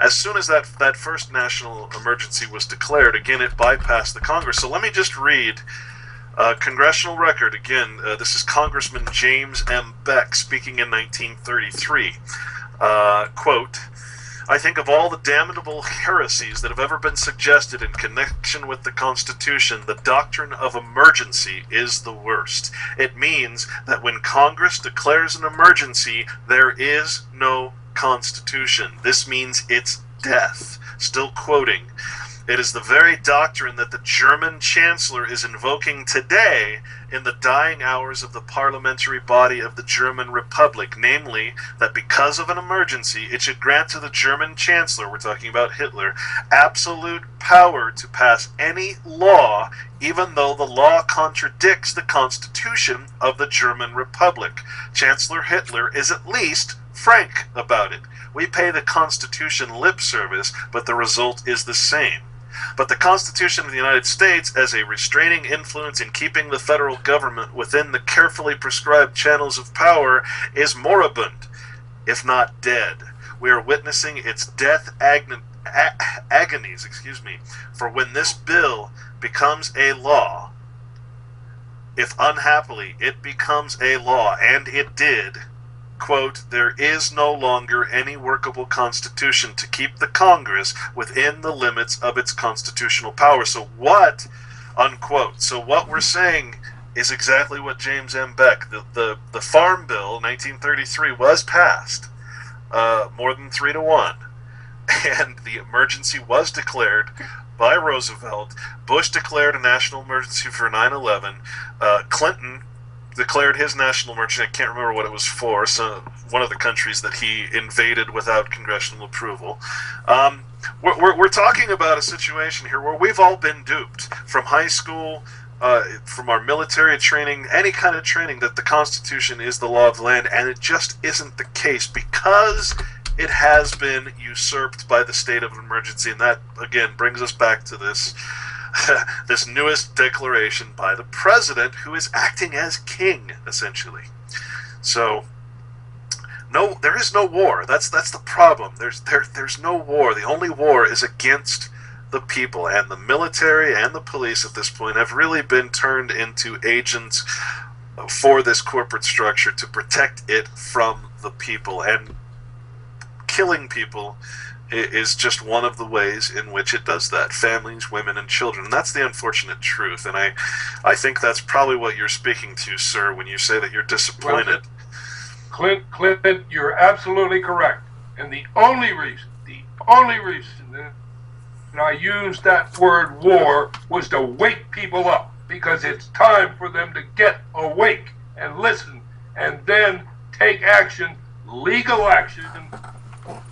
as soon as that first national emergency was declared, again, it bypassed the Congress. So let me just read congressional record. Again, this is Congressman James M. Beck speaking in 1933. Quote, I think of all the damnable heresies that have ever been suggested in connection with the Constitution, the doctrine of emergency is the worst. It means that when Congress declares an emergency, there is no Constitution. This means it's death. Still quoting. It is the very doctrine that the German Chancellor is invoking today in the dying hours of the parliamentary body of the German Republic, namely, that because of an emergency, it should grant to the German Chancellor, we're talking about Hitler, absolute power to pass any law, even though the law contradicts the Constitution of the German Republic. Chancellor Hitler is at least frank about it. We pay the Constitution lip service, but the result is the same. But the Constitution of the United States, as a restraining influence in keeping the federal government within the carefully prescribed channels of power, is moribund, if not dead. We are witnessing its death agonies, for when this bill becomes a law, if unhappily it becomes a law, and it did, quote, there is no longer any workable constitution to keep the Congress within the limits of its constitutional power. So what, unquote, so what we're saying is exactly what James M. Beck, the Farm Bill, 1933, was passed, more than 3-1, and the emergency was declared by Roosevelt. Bush declared a national emergency for 9/11. Clinton declared his national emergency. I can't remember what it was for. So one of the countries that he invaded without congressional approval. We're talking about a situation here where we've all been duped from high school, from our military training, any kind of training, that the Constitution is the law of the land, and it just isn't the case because it has been usurped by the state of emergency. And that, again, brings us back to this this newest declaration by the president, who is acting as king, essentially. So, no, there is no war. That's the problem. There's no war. The only war is against the people, and the military and the police at this point have really been turned into agents for this corporate structure to protect it from the people. And killing people is just one of the ways in which it does that. Families, women, and children. And that's the unfortunate truth. And I think that's probably what you're speaking to, sir, when you say that you're disappointed. Well, Clint, you're absolutely correct. And the only reason that I used that word war was to wake people up, because it's time for them to get awake and listen and then take action, legal action,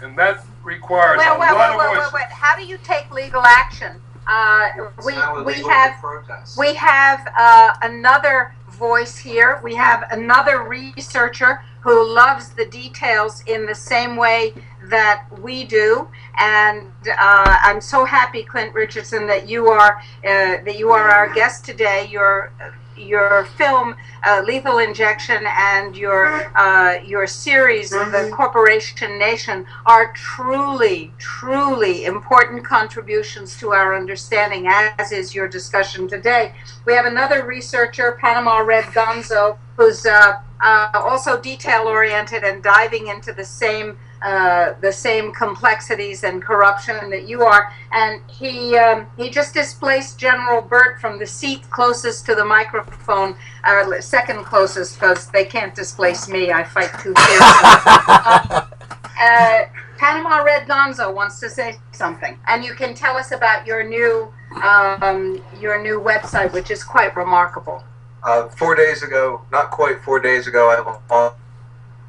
and that requires a lot of voices. Wait. How do you take legal action? We have another voice here. We have another researcher who loves the details in the same way that we do, and I'm so happy, Clint Richardson, that you are our guest today. Your film, Lethal Injection, and your series, The Corporation Nation, are truly, truly important contributions to our understanding, as is your discussion today. We have another researcher, Panama Red Gonzo, who's also detail-oriented and diving into the same complexities and corruption that you are, and he just displaced General Burt from the seat closest to the microphone, second closest, because they can't displace me. I fight too fiercely. Panama Red Gonzo wants to say something, and you can tell us about your new website, which is quite remarkable. 4 days ago, not quite 4 days ago, I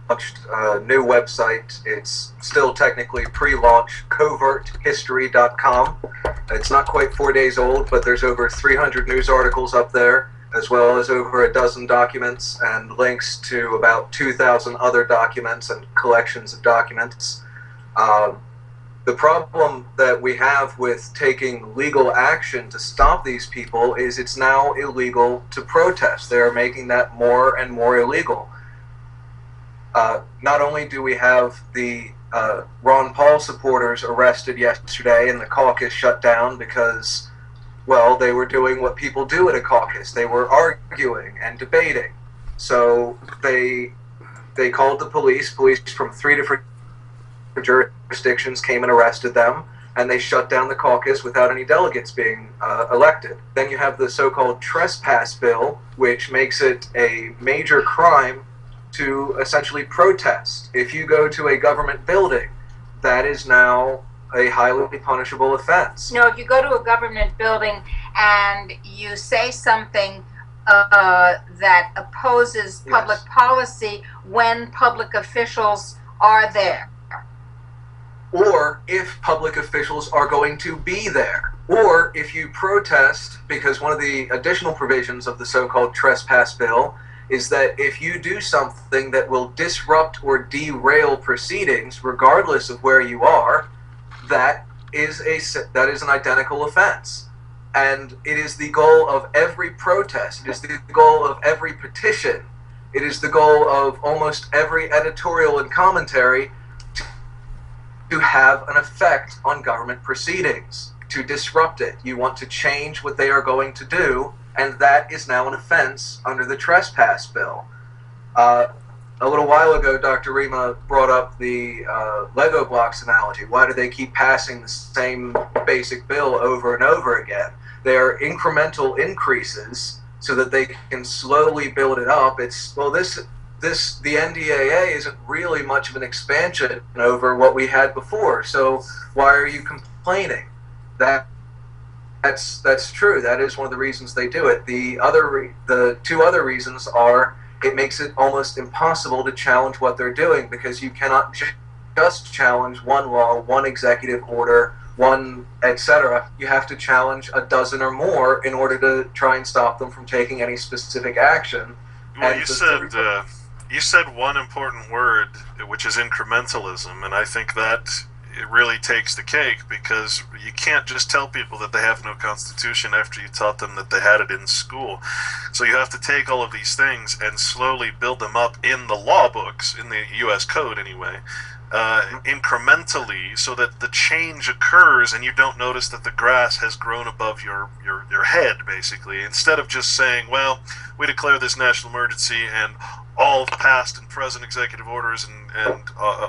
launched a new website. It's still technically pre-launch, coverthistory.com. It's not quite 4 days old, but there's over 300 news articles up there, as well as over a dozen documents and links to about 2,000 other documents and collections of documents. The problem that we have with taking legal action to stop these people is it's now illegal to protest. They're making that more and more illegal. Not only do we have the Ron Paul supporters arrested yesterday and the caucus shut down because, well, they were doing what people do at a caucus. They were arguing and debating. So they called the police. Police from 3 different jurisdictions came and arrested them, and they shut down the caucus without any delegates being elected. Then you have the so-called trespass bill, which makes it a major crime to essentially protest. If you go to a government building, that is now a highly punishable offense. You know, if you go to a government building and you say something that opposes public policy when public officials are there. Or if public officials are going to be there. Or if you protest, because one of the additional provisions of the so-called trespass bill is that if you do something that will disrupt or derail proceedings, regardless of where you are, that is an identical offense. And it is the goal of every protest. It is the goal of every petition. It is the goal of almost every editorial and commentary to have an effect on government proceedings, to disrupt it. You want to change what they are going to do, and that is now an offense under the trespass bill. A little while ago, Dr. Rima brought up the Lego blocks analogy. Why do they keep passing the same basic bill over and over again? They are incremental increases so that they can slowly build it up. The NDAA isn't really much of an expansion over what we had before. So why are you complaining? That's true. That is one of the reasons they do it. The two other reasons are it makes it almost impossible to challenge what they're doing, because you cannot just challenge one law, one executive order, one etc. You have to challenge a dozen or more in order to try and stop them from taking any specific action. Well, you said one important word, which is incrementalism, and I think that it really takes the cake, because you can't just tell people that they have no constitution after you taught them that they had it in school. So you have to take all of these things and slowly build them up in the law books, in the U.S. Code anyway, incrementally, so that the change occurs and you don't notice that the grass has grown above your head, basically. Instead of just saying, well, we declare this national emergency and all past and present executive orders and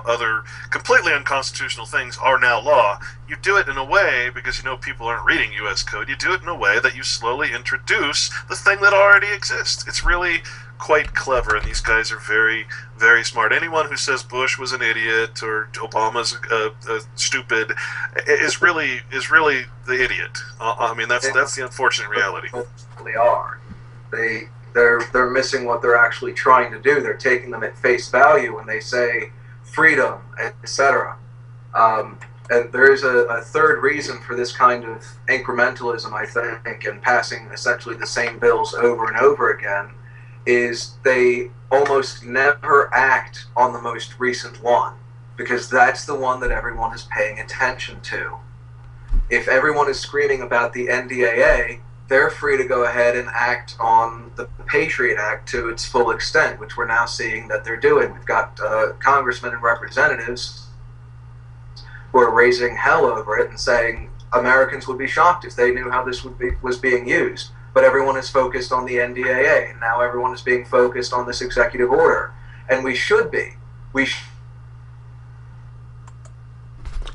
other completely unconstitutional things are now law. You do it in a way, because you know people aren't reading U.S. Code, you do it in a way that you slowly introduce the thing that already exists. It's really quite clever, and these guys are very, very smart. Anyone who says Bush was an idiot or Obama's stupid is really the idiot. I mean, that's the unfortunate reality. They are. They're missing what they're actually trying to do. They're taking them at face value when they say freedom, etc. And there is a third reason for this kind of incrementalism, I think, and passing essentially the same bills over and over again, is they almost never act on the most recent one, because that's the one that everyone is paying attention to. If everyone is screaming about the NDAA, they're free to go ahead and act on the Patriot Act to its full extent, which we're now seeing that they're doing. We've got congressmen and representatives who are raising hell over it and saying Americans would be shocked if they knew how this was being used. But everyone is focused on the NDAA, and now everyone is being focused on this executive order. And we should be.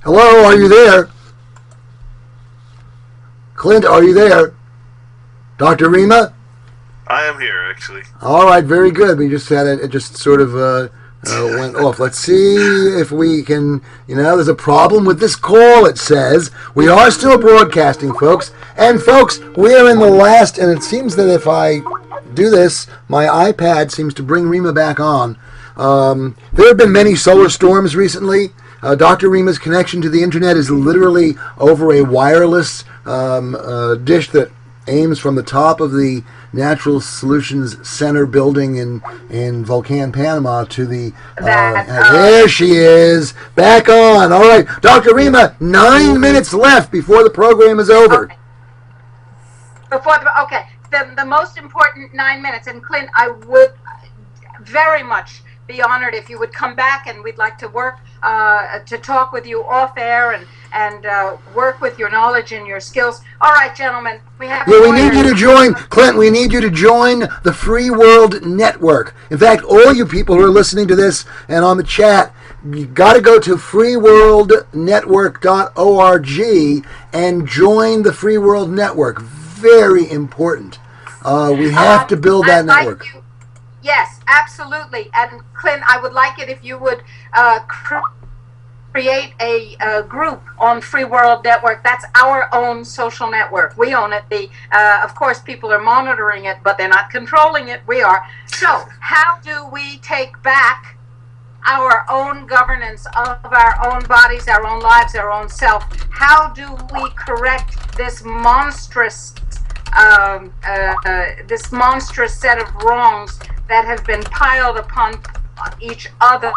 Hello, are you there? Clint, are you there? Dr. Rima? I am here, actually. All right, very good. We just had it just sort of went off. Let's see if we can, there's a problem with this call, it says. We are still broadcasting, folks. And, folks, we are in the last, and it seems that if I do this, my iPad seems to bring Rima back on. There have been many solar storms recently. Dr. Rima's connection to the internet is literally over a wireless dish that aims from the top of the Natural Solutions Center building in Volcan, Panama to the... there she is, back on. All right, Dr. Rima, 9 minutes left before the program is over. Okay. The most important 9 minutes, and Clint, I would very much be honored if you would come back, and we'd like to work to talk with you off air and work with your knowledge and your skills. All right, gentlemen, we have. Yeah, we need you to join, Clint. We need you to join the Free World Network. In fact, all you people who are listening to this and on the chat, you got to go to freeworldnetwork.org and join the Free World Network. Very important. We have to build that network. Yes, absolutely. And Clint, I would like it if you would create a group on Free World Network. That's our own social network. We own it. Of course, people are monitoring it, but they're not controlling it. We are. So how do we take back our own governance of our own bodies, our own lives, our own self? How do we correct this monstrous set of wrongs that have been piled upon each other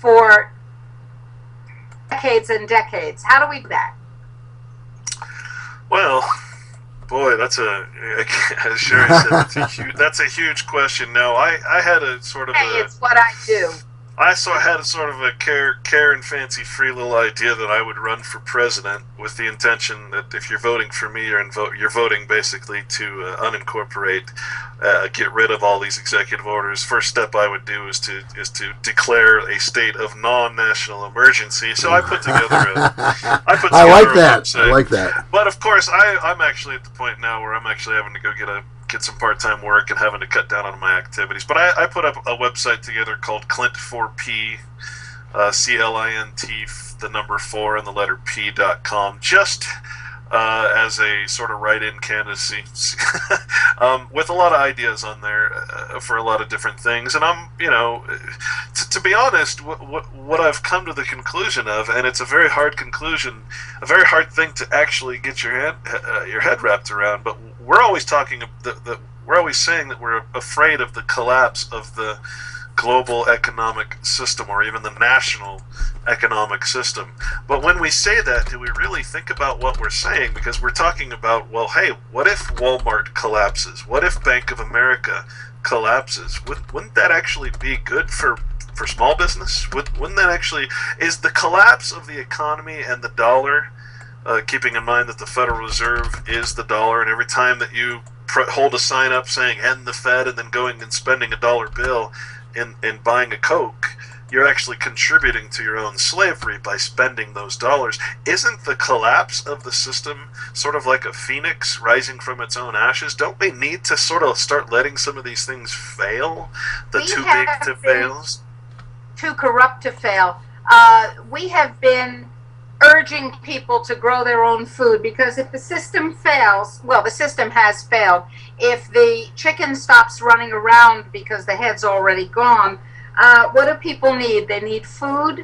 for decades and decades? How do we do that? Well, boy, as Sherry said, that's a huge question. No, I had a sort of it's what I do. I had a sort of a care and fancy free little idea that I would run for president with the intention that if you're voting for me, you're voting basically to unincorporate, get rid of all these executive orders. First step I would do is to declare a state of non-national emergency. So I put together I like that. Website. I like that. But of course, I'm actually at the point now where I'm actually having to go get some part-time work and having to cut down on my activities. But I put up a website together called Clint4P, CLINT, the number 4 and the letter P.com, just as a sort of write-in candidacy, with a lot of ideas on there for a lot of different things. And I'm, to be honest, what I've come to the conclusion of, and it's a very hard conclusion, a very hard thing to actually get your head wrapped around, but we're always talking we're always saying that we're afraid of the collapse of the global economic system or even the national economic system. But when we say that, do we really think about what we're saying? Because we're talking about, well, hey, what if Walmart collapses? What if Bank of America collapses? Wouldn't that actually be good for small business? Wouldn't that actually, is the collapse of the economy and the dollar, keeping in mind that the Federal Reserve is the dollar, and every time that you hold a sign up saying end the Fed and then going and spending a dollar bill in buying a Coke, you're actually contributing to your own slavery by spending those dollars. Isn't the collapse of the system sort of like a phoenix rising from its own ashes? Don't we need to sort of start letting some of these things fail? Too big to fail? Too corrupt to fail. We have been urging people to grow their own food, because if the system fails, well, the system has failed. If the chicken stops running around because the head's already gone, what do people need? They need food,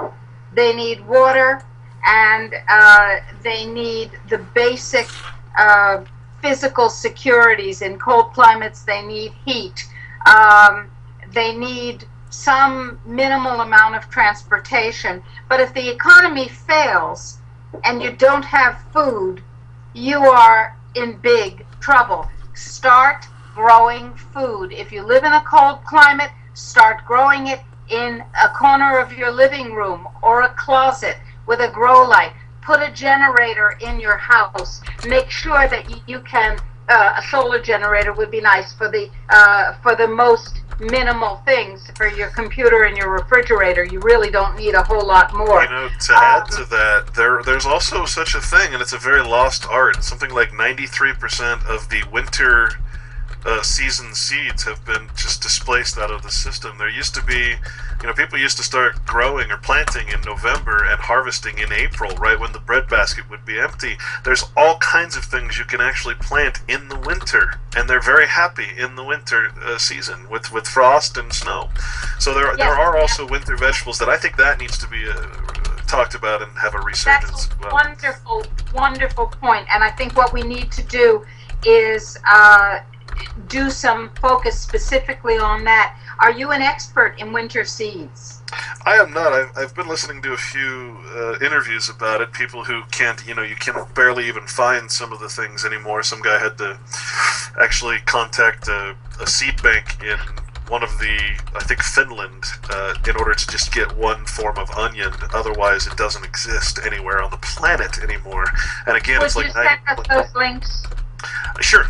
they need water, and they need the basic physical securities. In cold climates, they need heat. They need some minimal amount of transportation. But if the economy fails and you don't have food, you are in big trouble. Start growing food. If you live in a cold climate, start growing it in a corner of your living room or a closet with a grow light. Put a generator in your house. Make sure that you can, a solar generator would be nice for the most minimal things. For your computer and your refrigerator, you really don't need a whole lot more. To add to that, there's also such a thing, and it's a very lost art. Something like 93% of the winter season seeds have been just displaced out of the system. There used to be, people used to start growing or planting in November and harvesting in April, right when the breadbasket would be empty. There's all kinds of things you can actually plant in the winter, and they're very happy in the winter season with frost and snow. So there are also winter vegetables that I think that needs to be talked about and have a resurgence. That's a wonderful, wonderful point. And I think what we need to do is do some focus specifically on that. Are you an expert in winter seeds? I am not. I've been listening to a few interviews about it. People who can't, you can barely even find some of the things anymore. Some guy had to actually contact a seed bank in one of the, I think Finland, in order to just get one form of onion. Otherwise, it doesn't exist anywhere on the planet anymore. And again, Would it's you like send us those links? Sure.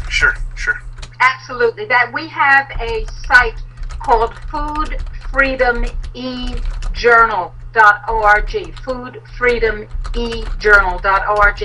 Absolutely. That we have a site called foodfreedomejournal.org. Foodfreedomejournal.org.